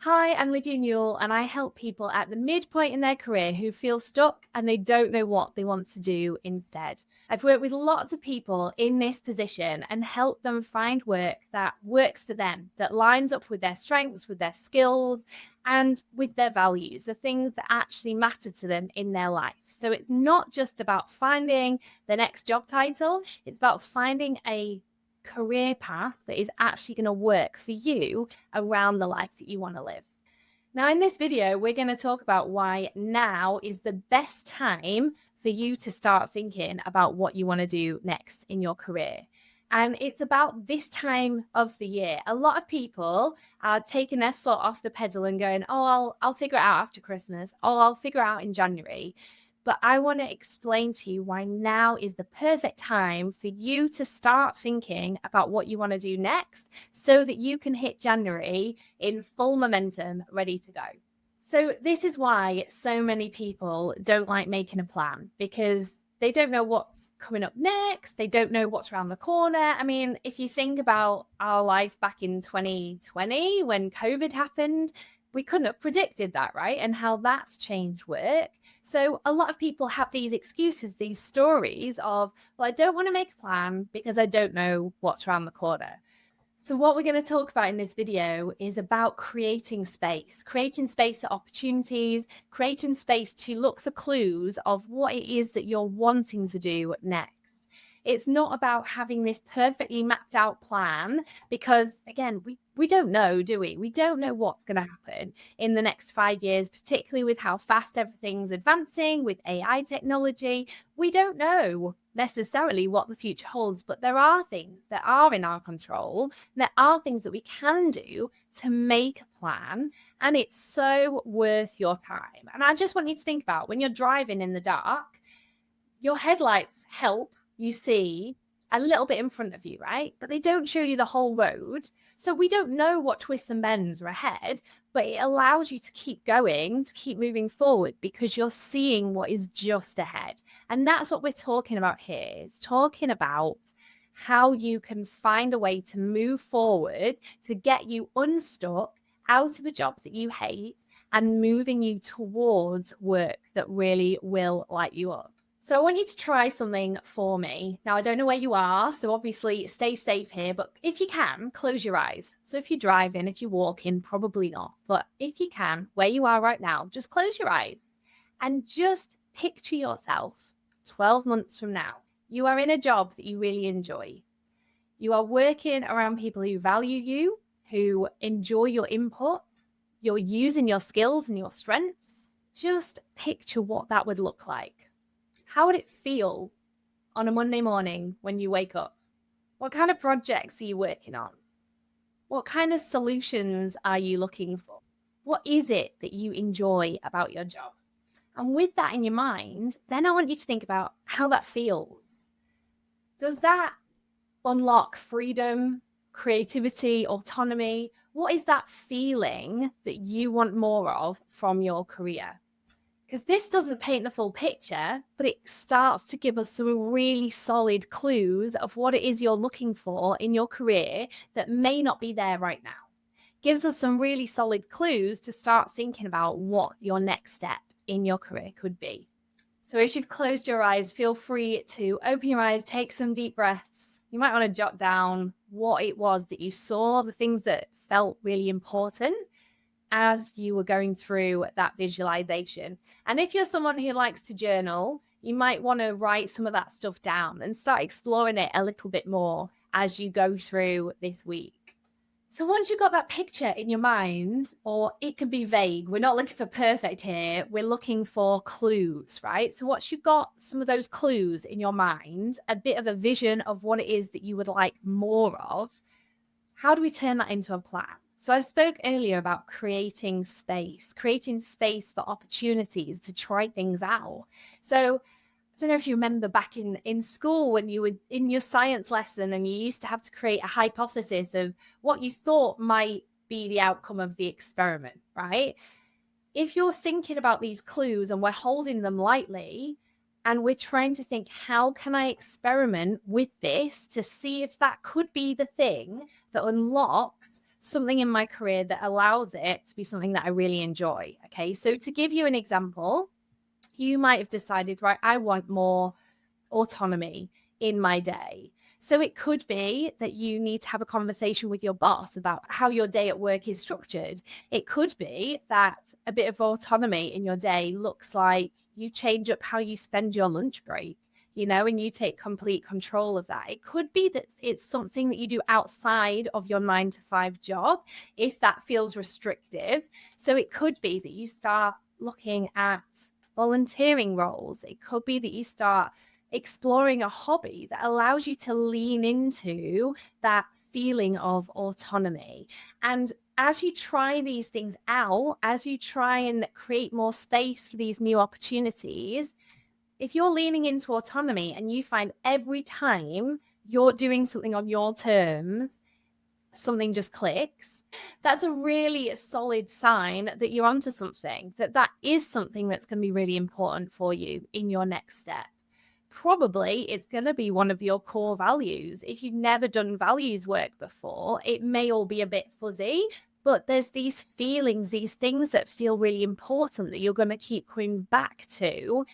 Hi, I'm Lydia Newell, and I help people at the midpoint in their career who feel stuck and they don't know what they want to do instead. I've worked with lots of people in this position and helped them find work that works for them, that lines up with their strengths, with their skills, and with their values, the things that actually matter to them in their life. So it's not just about finding the next job title, it's about finding a career path that is actually going to work for you around the life that you want to live. Now, in this video, we're going to talk about why now is the best time for you to start thinking about what you want to do next in your career. And it's about this time of the year. A lot of people are taking their foot off the pedal and going, oh, I'll figure it out after Christmas. Oh, I'll figure it out in January. But I want to explain to you why now is the perfect time for you to start thinking about what you want to do next so that you can hit January in full momentum, ready to go. So this is why so many people don't like making a plan, because they don't know what's coming up next. They don't know what's around the corner. I mean, if you think about our life back in 2020 when COVID happened, we couldn't have predicted that, right? And how that's changed work. So a lot of people have these excuses, these stories of, well, I don't want to make a plan because I don't know what's around the corner. So what we're going to talk about in this video is about creating space for opportunities, creating space to look for clues of what it is that you're wanting to do next. It's not about having this perfectly mapped out plan because, again, we don't know, do we? We don't know what's going to happen in the next 5 years, particularly with how fast everything's advancing with AI technology. We don't know necessarily what the future holds, but there are things that are in our control. There are things that we can do to make a plan, and it's so worth your time. And I just want you to think about when you're driving in the dark, your headlights help you see a little bit in front of you, right? But they don't show you the whole road. So we don't know what twists and bends are ahead, but it allows you to keep going, to keep moving forward because you're seeing what is just ahead. And that's what we're talking about here. It's talking about how you can find a way to move forward to get you unstuck out of a job that you hate and moving you towards work that really will light you up. So I want you to try something for me. Now, I don't know where you are, so obviously stay safe here, but if you can, close your eyes. So if you're driving, if you're walking, probably not. But if you can, where you are right now, just close your eyes and just picture yourself 12 months from now. You are in a job that you really enjoy. You are working around people who value you, who enjoy your input. You're using your skills and your strengths. Just picture what that would look like. How would it feel on a Monday morning when you wake up? What kind of projects are you working on? What kind of solutions are you looking for? What is it that you enjoy about your job? And with that in your mind, then I want you to think about how that feels. Does that unlock freedom, creativity, autonomy? What is that feeling that you want more of from your career? Because this doesn't paint the full picture, but it starts to give us some really solid clues of what it is you're looking for in your career that may not be there right now. Gives us some really solid clues to start thinking about what your next step in your career could be. So if you've closed your eyes, feel free to open your eyes, take some deep breaths. You might want to jot down what it was that you saw, the things that felt really important as you were going through that visualization. And if you're someone who likes to journal, you might want to write some of that stuff down and start exploring it a little bit more as you go through this week. So once you've got that picture in your mind, or it could be vague, we're not looking for perfect here, we're looking for clues, right? So once you've got some of those clues in your mind, a bit of a vision of what it is that you would like more of, how do we turn that into a plan? So I spoke earlier about creating space for opportunities to try things out. So I don't know if you remember back in school when you were in your science lesson and you used to have to create a hypothesis of what you thought might be the outcome of the experiment, right? If you're thinking about these clues and we're holding them lightly and we're trying to think, how can I experiment with this to see if that could be the thing that unlocks something in my career that allows it to be something that I really enjoy. Okay. So to give you an example, you might have decided, right, I want more autonomy in my day. So it could be that you need to have a conversation with your boss about how your day at work is structured. It could be that a bit of autonomy in your day looks like you change up how you spend your lunch break, and you take complete control of that. It could be that it's something that you do outside of your 9 to 5 job, if that feels restrictive. So it could be that you start looking at volunteering roles. It could be that you start exploring a hobby that allows you to lean into that feeling of autonomy. And as you try these things out, as you try and create more space for these new opportunities, if you're leaning into autonomy and you find every time you're doing something on your terms, something just clicks, that's a really solid sign that you're onto something, that is something that's going to be really important for you in your next step. Probably it's going to be one of your core values. If you've never done values work before, it may all be a bit fuzzy, but there's these feelings, these things that feel really important that you're going to keep coming back to.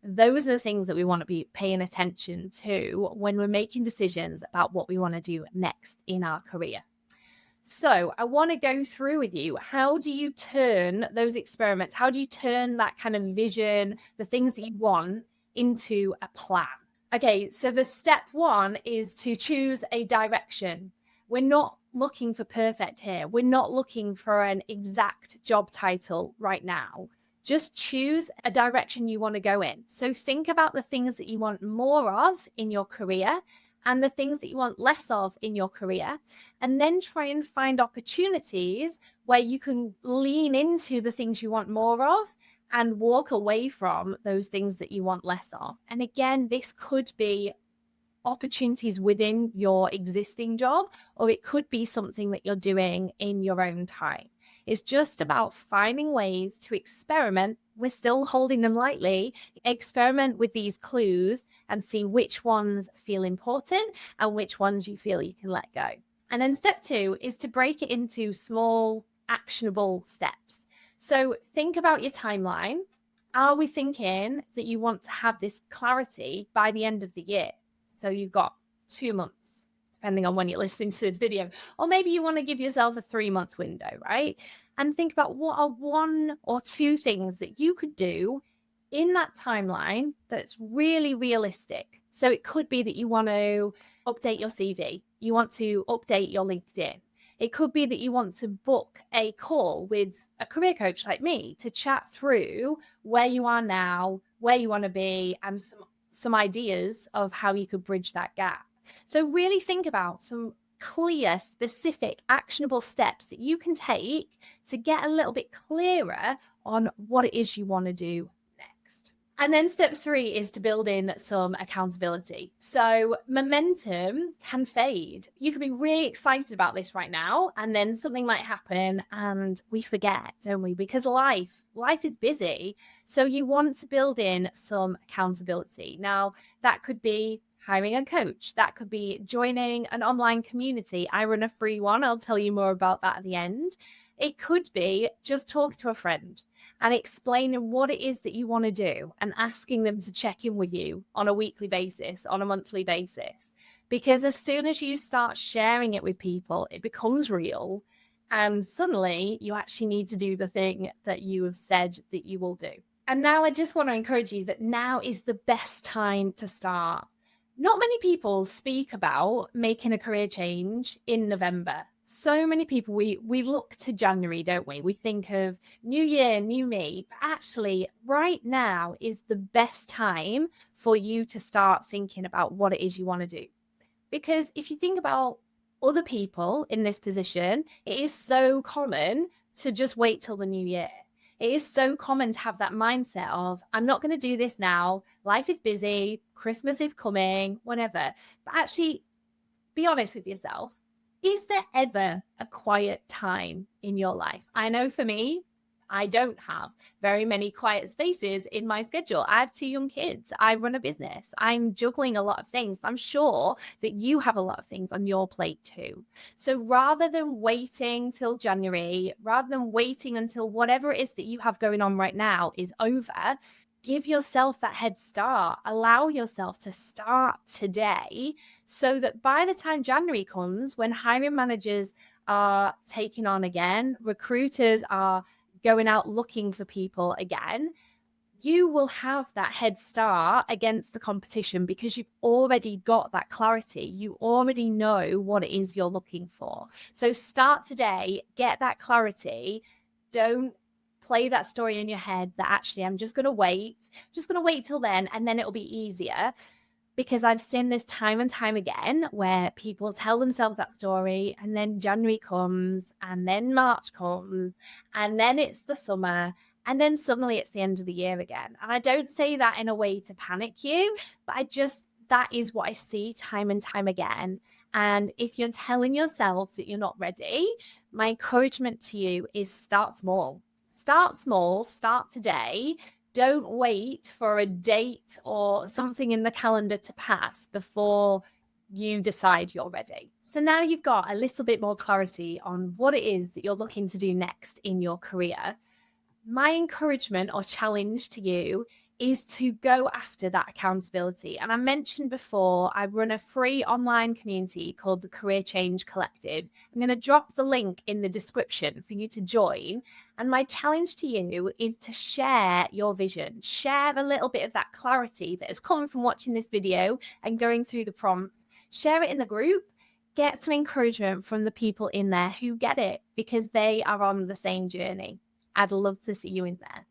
Those are the things that we want to be paying attention to when we're making decisions about what we want to do next in our career. So I want to go through with you, how do you turn those experiments? How do you turn that kind of vision, the things that you want, into a plan? Okay, so the step one is to choose a direction. We're not looking for perfect here. We're not looking for an exact job title right now. Just choose a direction you want to go in. So think about the things that you want more of in your career and the things that you want less of in your career, and then try and find opportunities where you can lean into the things you want more of and walk away from those things that you want less of. And again, this could be opportunities within your existing job, or it could be something that you're doing in your own time. It's just about finding ways to experiment. We're still holding them lightly. Experiment with these clues and see which ones feel important and which ones you feel you can let go. And then step two is to break it into small, actionable steps. So think about your timeline. Are we thinking that you want to have this clarity by the end of the year? So you've got 2 months, depending on when you're listening to this video. Or maybe you want to give yourself a 3-month window, right? And think about what are 1 or 2 things that you could do in that timeline that's really realistic. So it could be that you want to update your CV. You want to update your LinkedIn. It could be that you want to book a call with a career coach like me to chat through where you are now, where you want to be, and some ideas of how you could bridge that gap. So really think about some clear, specific, actionable steps that you can take to get a little bit clearer on what it is you want to do next. And then step 3 is to build in some accountability. So momentum can fade. You can be really excited about this right now, and then something might happen and we forget, don't we? Because life is busy. So you want to build in some accountability. Now, that could be hiring a coach. That could be joining an online community. I run a free one. I'll tell you more about that at the end. It could be just talk to a friend and explaining what it is that you want to do and asking them to check in with you on a weekly basis, on a monthly basis. Because as soon as you start sharing it with people, it becomes real. And suddenly you actually need to do the thing that you have said that you will do. And now I just want to encourage you that now is the best time to start. Not many people speak about making a career change in November. So many people, we look to January, don't we? We think of new year, new me. But actually, right now is the best time for you to start thinking about what it is you want to do. Because if you think about other people in this position, it is so common to just wait till the new year. It is so common to have that mindset of, I'm not going to do this now. Life is busy. Christmas is coming, whatever. But actually, be honest with yourself. Is there ever a quiet time in your life? I know for me, I don't have very many quiet spaces in my schedule. I have two young kids. I run a business. I'm juggling a lot of things. I'm sure that you have a lot of things on your plate too. So rather than waiting till January, rather than waiting until whatever it is that you have going on right now is over, give yourself that head start. Allow yourself to start today so that by the time January comes, when hiring managers are taking on again, recruiters are going out looking for people again, you will have that head start against the competition because you've already got that clarity. You already know what it is you're looking for. So start today, get that clarity. Don't play that story in your head that actually I'm just going to wait till then, and then it'll be easier. Because I've seen this time and time again where people tell themselves that story, and then January comes, and then March comes, and then it's the summer, and then suddenly it's the end of the year again. And I don't say that in a way to panic you, but that is what I see time and time again. And if you're telling yourself that you're not ready, my encouragement to you is start small. Start small, start today. Don't wait for a date or something in the calendar to pass before you decide you're ready. So now you've got a little bit more clarity on what it is that you're looking to do next in your career. My encouragement or challenge to you is to go after that accountability. And I mentioned before, I run a free online community called the Career Change Collective. I'm going to drop the link in the description for you to join. And my challenge to you is to share your vision, share a little bit of that clarity that has come from watching this video and going through the prompts, share it in the group. Get some encouragement from the people in there who get it because they are on the same journey. I'd love to see you in there.